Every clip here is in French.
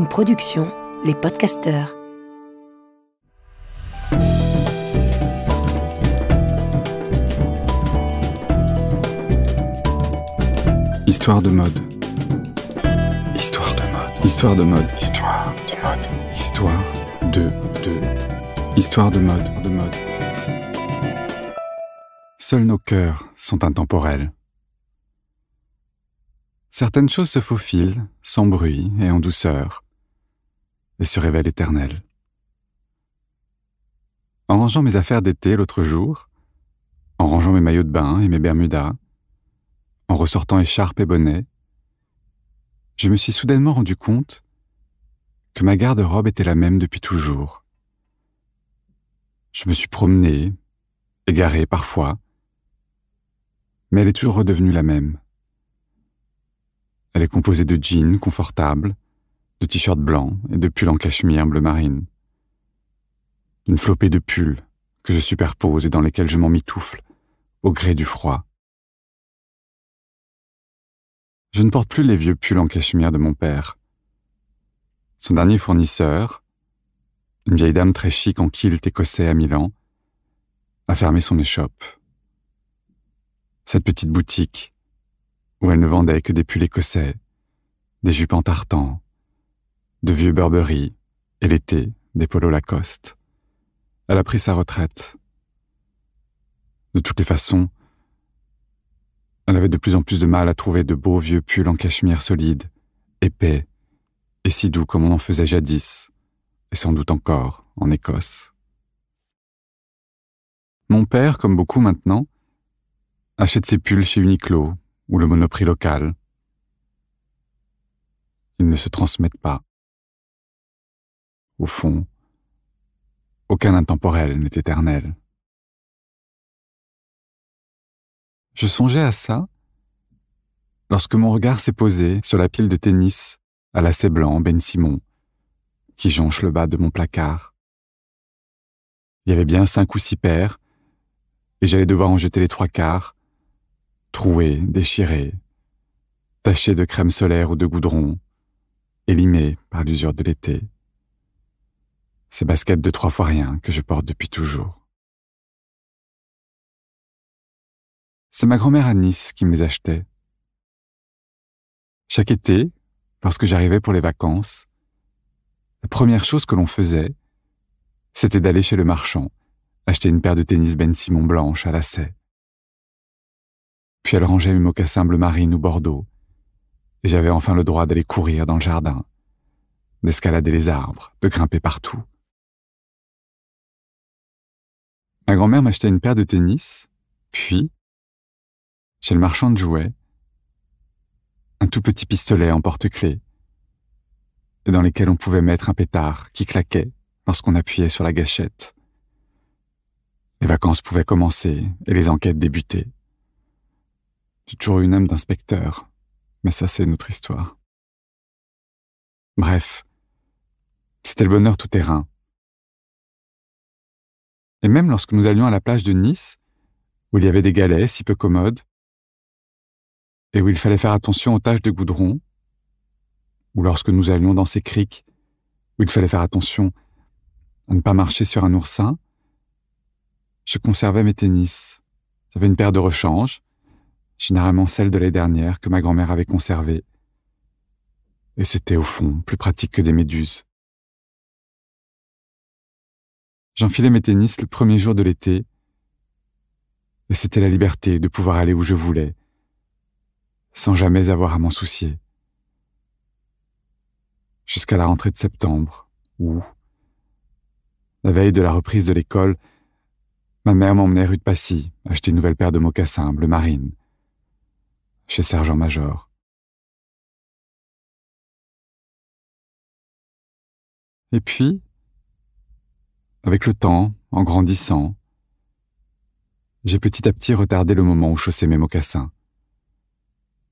une production, Les Podcasteurs. Histoire de mode. Histoire de mode. Histoire de mode. Histoire de mode. Histoire Histoire de mode. Seuls nos cœurs sont intemporels. Certaines choses se faufilent, sans bruit et en douceur, et se révèlent éternelles. En rangeant mes affaires d'été l'autre jour, en rangeant mes maillots de bain et mes bermudas, en ressortant écharpe et bonnet, je me suis soudainement rendu compte que ma garde-robe était la même depuis toujours. Je me suis promené, égaré parfois, mais elle est toujours redevenue la même. Elle est composée de jeans confortables, de t-shirts blancs et de pulls en cachemire bleu marine. D'une flopée de pulls que je superpose et dans lesquels je m'emmitoufle au gré du froid. Je ne porte plus les vieux pulls en cachemire de mon père. Son dernier fournisseur, une vieille dame très chic en kilt écossais à Milan, a fermé son échoppe. Cette petite boutique, où elle ne vendait que des pulls écossais, des jupes en tartan, de vieux Burberry et l'été des polos Lacoste. Elle a pris sa retraite. De toutes les façons, elle avait de plus en plus de mal à trouver de beaux vieux pulls en cachemire solides, épais et si doux comme on en faisait jadis, et sans doute encore en Écosse. Mon père, comme beaucoup maintenant, achète ses pulls chez Uniqlo ou le Monoprix local. Ils ne se transmettent pas. Au fond, aucun intemporel n'est éternel. Je songeais à ça lorsque mon regard s'est posé sur la pile de tennis à lacets blancs Ben Simon qui jonche le bas de mon placard. Il y avait bien 5 ou 6 paires et j'allais devoir en jeter les 3/4, troués, déchirés, tachés de crème solaire ou de goudron, élimés par l'usure de l'été. Ces baskets de 3 fois rien que je porte depuis toujours. C'est ma grand-mère à Nice qui me les achetait. Chaque été, lorsque j'arrivais pour les vacances, la première chose que l'on faisait, c'était d'aller chez le marchand, acheter une paire de tennis Ben Simon blanche à lacets. Puis elle rangeait mes mocassins bleu marine ou bordeaux, et j'avais enfin le droit d'aller courir dans le jardin, d'escalader les arbres, de grimper partout. Ma grand-mère m'achetait une paire de tennis, puis, chez le marchand de jouets, un tout petit pistolet en porte-clés, et dans lesquels on pouvait mettre un pétard qui claquait lorsqu'on appuyait sur la gâchette. Les vacances pouvaient commencer et les enquêtes débuter. J'ai toujours eu une âme d'inspecteur, mais ça c'est une autre histoire. Bref, c'était le bonheur tout terrain. Et même lorsque nous allions à la plage de Nice, où il y avait des galets si peu commodes, et où il fallait faire attention aux taches de goudron, ou lorsque nous allions dans ces criques, où il fallait faire attention à ne pas marcher sur un oursin, je conservais mes tennis. J'avais une paire de rechange, généralement celle de l'année dernière que ma grand-mère avait conservée. Et c'était au fond plus pratique que des méduses. J'enfilais mes tennis le premier jour de l'été, et c'était la liberté de pouvoir aller où je voulais, sans jamais avoir à m'en soucier. Jusqu'à la rentrée de septembre, où, la veille de la reprise de l'école, ma mère m'emmenait rue de Passy acheter une nouvelle paire de mocassins bleu marine, chez Sergent-Major. Et puis, avec le temps, en grandissant, j'ai petit à petit retardé le moment où chausser mes mocassins,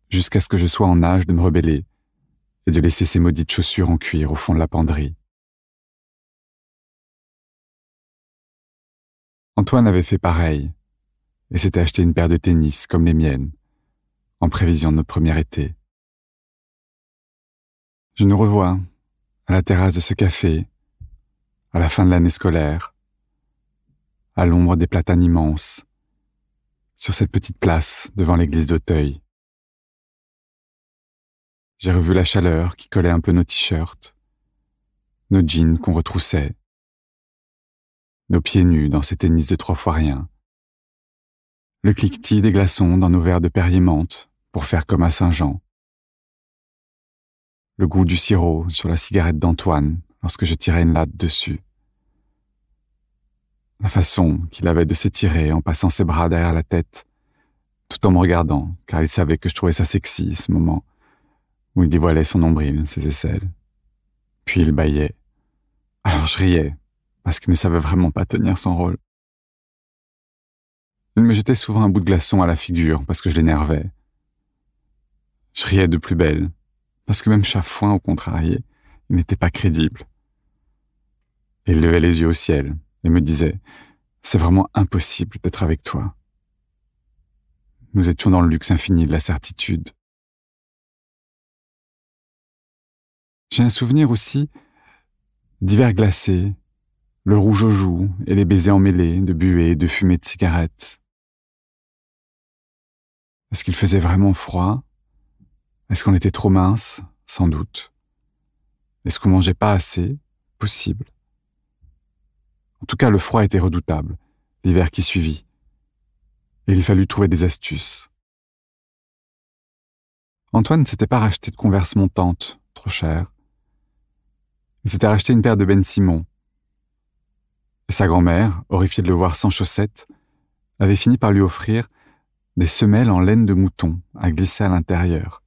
jusqu'à ce que je sois en âge de me rebeller et de laisser ces maudites chaussures en cuir au fond de la penderie. Antoine avait fait pareil, et s'était acheté une paire de tennis comme les miennes, en prévision de notre premier été. Je nous revois, à la terrasse de ce café, à la fin de l'année scolaire, à l'ombre des platanes immenses, sur cette petite place devant l'église d'Auteuil. J'ai revu la chaleur qui collait un peu nos t-shirts, nos jeans qu'on retroussait, nos pieds nus dans ces tennis de 3 fois rien, le cliquetis des glaçons dans nos verres de Perrier menthe pour faire comme à Saint-Jean, le goût du sirop sur la cigarette d'Antoine lorsque je tirais une latte dessus, la façon qu'il avait de s'étirer en passant ses bras derrière la tête, tout en me regardant, car il savait que je trouvais ça sexy, ce moment où il dévoilait son nombril, ses aisselles. Puis il bâillait. Alors je riais, parce qu'il ne savait vraiment pas tenir son rôle. Il me jetait souvent un bout de glaçon à la figure, parce que je l'énervais. Je riais de plus belle, parce que même chafouin, au contrarié, il n'était pas crédible. Et il levait les yeux au ciel, et me disait « C'est vraiment impossible d'être avec toi. » Nous étions dans le luxe infini de la certitude. J'ai un souvenir aussi d'hiver glacé, le rouge aux joues et les baisers emmêlés de buée et de fumée de cigarettes. Est-ce qu'il faisait vraiment froid? Est-ce qu'on était trop mince? Sans doute. Est-ce qu'on mangeait pas assez? Possible. En tout cas, le froid était redoutable, l'hiver qui suivit. Et il fallut trouver des astuces. Antoine ne s'était pas racheté de Converse montante, trop cher. Il s'était racheté une paire de Ben Simon. Et sa grand-mère, horrifiée de le voir sans chaussettes, avait fini par lui offrir des semelles en laine de mouton à glisser à l'intérieur.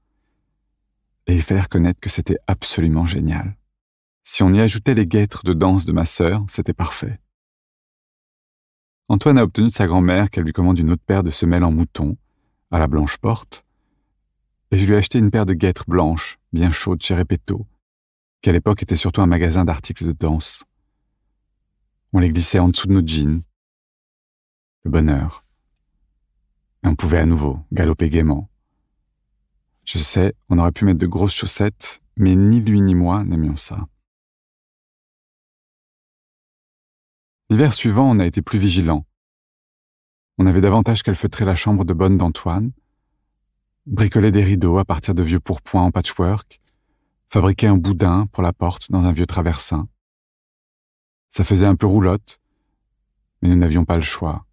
Et il fallait reconnaître que c'était absolument génial. Si on y ajoutait les guêtres de danse de ma sœur, c'était parfait. Antoine a obtenu de sa grand-mère qu'elle lui commande une autre paire de semelles en mouton, à la Blanche Porte, et je lui ai acheté une paire de guêtres blanches, bien chaudes chez Repetto, qui à l'époque était surtout un magasin d'articles de danse. On les glissait en dessous de nos jeans. Le bonheur. Et on pouvait à nouveau galoper gaiement. Je sais, on aurait pu mettre de grosses chaussettes, mais ni lui ni moi n'aimions ça. L'hiver suivant, on a été plus vigilants. On avait davantage calfeutré la chambre de bonne d'Antoine, bricolé des rideaux à partir de vieux pourpoints en patchwork, fabriqué un boudin pour la porte dans un vieux traversin. Ça faisait un peu roulotte, mais nous n'avions pas le choix.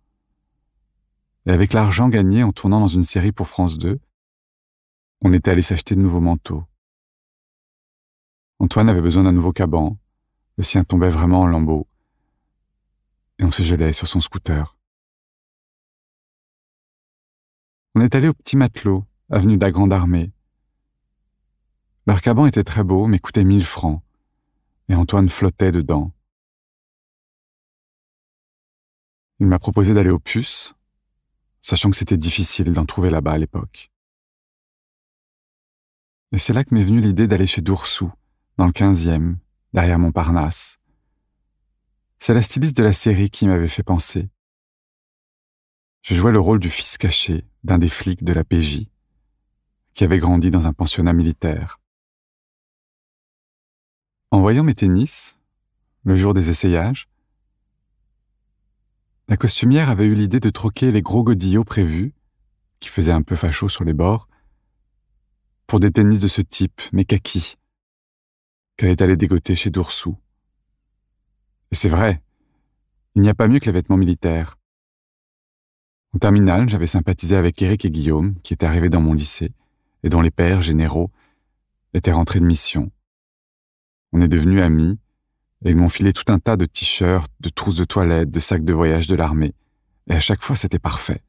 Et avec l'argent gagné en tournant dans une série pour France 2, on était allé s'acheter de nouveaux manteaux. Antoine avait besoin d'un nouveau caban, le sien tombait vraiment en lambeaux, et on se gelait sur son scooter. On est allé au Petit Matelot, avenue de la Grande Armée. Leur caban était très beau, mais coûtait 1000 francs, et Antoine flottait dedans. Il m'a proposé d'aller au Puce, sachant que c'était difficile d'en trouver là-bas à l'époque. Et c'est là que m'est venue l'idée d'aller chez Doursou, dans le 15e, derrière Montparnasse. C'est la styliste de la série qui m'avait fait penser. Je jouais le rôle du fils caché d'un des flics de la PJ, qui avait grandi dans un pensionnat militaire. En voyant mes tennis, le jour des essayages, la costumière avait eu l'idée de troquer les gros godillots prévus, qui faisaient un peu facho sur les bords, pour des tennis de ce type, mais kaki, qu'elle est allée dégoter chez Doursou. Et c'est vrai, il n'y a pas mieux que les vêtements militaires. En terminale, j'avais sympathisé avec Éric et Guillaume, qui étaient arrivés dans mon lycée, et dont les pères généraux étaient rentrés de mission. On est devenus amis, et ils m'ont filé tout un tas de t-shirts, de trousses de toilette, de sacs de voyage de l'armée. Et à chaque fois, c'était parfait.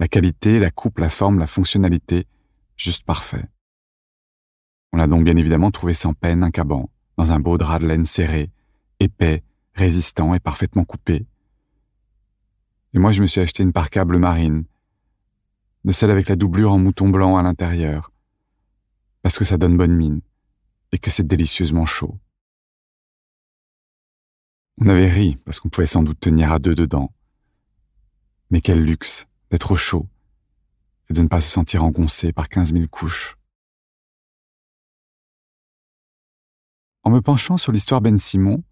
La qualité, la coupe, la forme, la fonctionnalité, juste parfait. On a donc bien évidemment trouvé sans peine un caban, dans un beau drap de laine serré, épais, résistant et parfaitement coupé. Et moi, je me suis acheté une parka bleu marine, de celle avec la doublure en mouton blanc à l'intérieur, parce que ça donne bonne mine, et que c'est délicieusement chaud. On avait ri, parce qu'on pouvait sans doute tenir à deux dedans. Mais quel luxe d'être au chaud, et de ne pas se sentir engoncé par 15 000 couches. En me penchant sur l'histoire Ben Simon,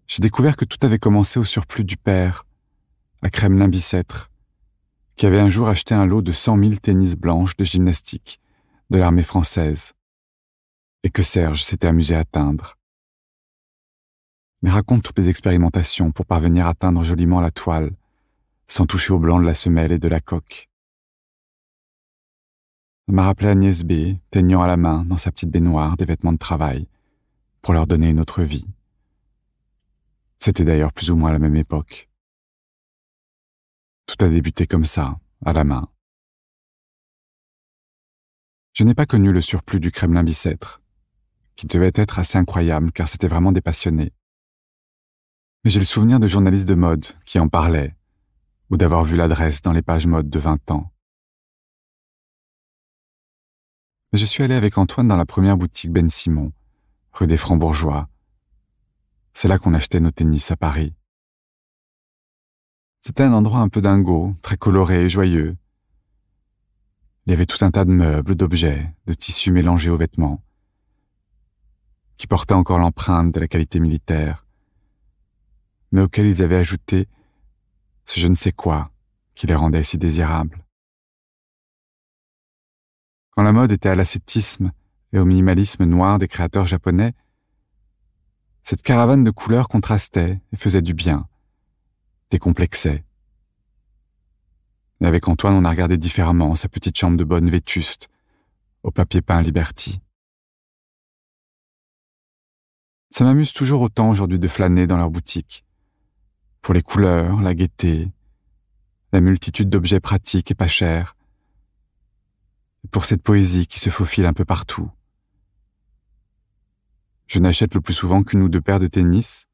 j'ai découvert que tout avait commencé au surplus du père, à Kremlin-Bicêtre, qui avait un jour acheté un lot de 100 000 tennis blanches de gymnastique de l'armée française, et que Serge s'était amusé à teindre. Mais raconte toutes les expérimentations pour parvenir à teindre joliment la toile, sans toucher au blanc de la semelle et de la coque. Ça m'a rappelé Agnès B, teignant à la main, dans sa petite baignoire, des vêtements de travail, pour leur donner une autre vie. C'était d'ailleurs plus ou moins à la même époque. Tout a débuté comme ça, à la main. Je n'ai pas connu le surplus du Kremlin-Bicêtre, qui devait être assez incroyable car c'était vraiment des passionnés. Mais j'ai le souvenir de journalistes de mode qui en parlaient, ou d'avoir vu l'adresse dans les pages mode de 20 ans. Mais je suis allé avec Antoine dans la première boutique Ben Simon, rue des Francs-Bourgeois. C'est là qu'on achetait nos tennis à Paris. C'était un endroit un peu dingo, très coloré et joyeux. Il y avait tout un tas de meubles, d'objets, de tissus mélangés aux vêtements, qui portaient encore l'empreinte de la qualité militaire, mais auxquels ils avaient ajouté ce je ne sais quoi qui les rendait si désirables. Quand la mode était à l'ascétisme et au minimalisme noir des créateurs japonais, cette caravane de couleurs contrastait et faisait du bien, décomplexait. Et avec Antoine, on a regardé différemment sa petite chambre de bonne vétuste, au papier peint Liberty. Ça m'amuse toujours autant aujourd'hui de flâner dans leur boutique, pour les couleurs, la gaieté, la multitude d'objets pratiques et pas chers, et pour cette poésie qui se faufile un peu partout. Je n'achète le plus souvent qu'une ou deux paires de tennis.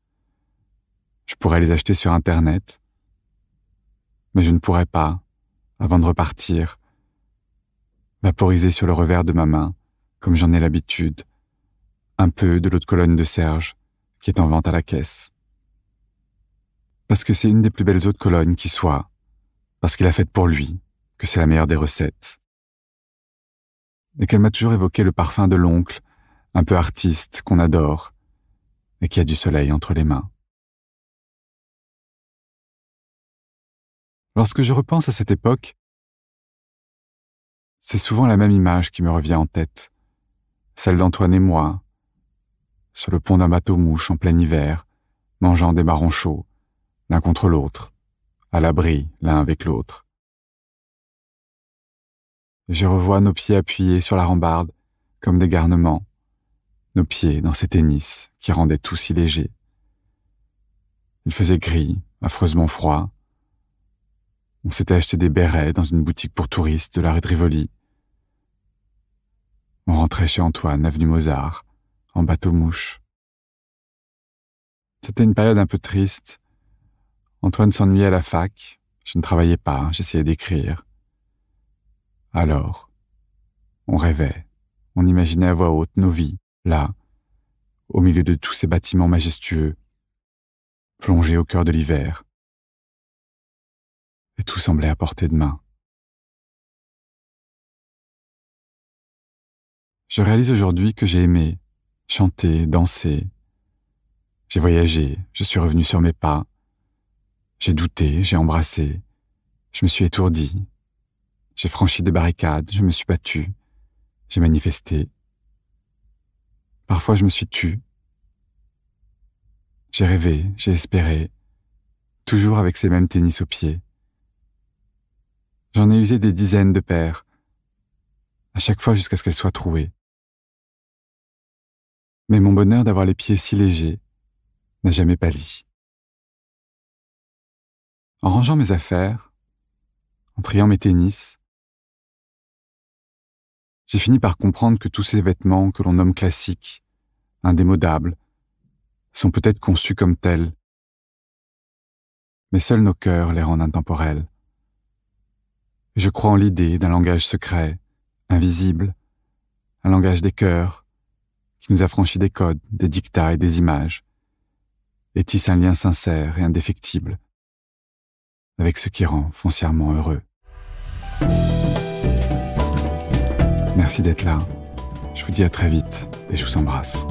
Je pourrais les acheter sur Internet, mais je ne pourrais pas, avant de repartir, vaporiser sur le revers de ma main, comme j'en ai l'habitude, un peu de l'eau de Cologne de Serge, qui est en vente à la caisse. Parce que c'est une des plus belles eaux de Cologne qui soit, parce qu'il a faite pour lui, que c'est la meilleure des recettes. Et qu'elle m'a toujours évoqué le parfum de l'oncle, un peu artiste, qu'on adore, et qui a du soleil entre les mains. Lorsque je repense à cette époque, c'est souvent la même image qui me revient en tête, celle d'Antoine et moi, sur le pont d'un bateau-mouche en plein hiver, mangeant des marrons chauds, l'un contre l'autre, à l'abri l'un avec l'autre. Je revois nos pieds appuyés sur la rambarde, comme des garnements, nos pieds dans ces tennis qui rendaient tout si léger. Il faisait gris, affreusement froid. On s'était acheté des bérets dans une boutique pour touristes de la rue de Rivoli. On rentrait chez Antoine, avenue Mozart, en bateau-mouche. C'était une période un peu triste. Antoine s'ennuyait à la fac. Je ne travaillais pas, j'essayais d'écrire. Alors, on rêvait, on imaginait à voix haute nos vies, là, au milieu de tous ces bâtiments majestueux, plongés au cœur de l'hiver. Et tout semblait à portée de main. Je réalise aujourd'hui que j'ai aimé, chanté, dansé. J'ai voyagé, je suis revenu sur mes pas. J'ai douté, j'ai embrassé, je me suis étourdi. J'ai franchi des barricades, je me suis battu, j'ai manifesté. Parfois je me suis tu. J'ai rêvé, j'ai espéré, toujours avec ces mêmes tennis aux pieds. J'en ai usé des dizaines de paires, à chaque fois jusqu'à ce qu'elles soient trouées. Mais mon bonheur d'avoir les pieds si légers n'a jamais pâli. En rangeant mes affaires, en triant mes tennis, j'ai fini par comprendre que tous ces vêtements que l'on nomme classiques, indémodables, sont peut-être conçus comme tels, mais seuls nos cœurs les rendent intemporels. Je crois en l'idée d'un langage secret, invisible, un langage des cœurs, qui nous affranchit des codes, des dictats et des images, et tisse un lien sincère et indéfectible avec ce qui rend foncièrement heureux. Merci d'être là. Je vous dis à très vite et je vous embrasse.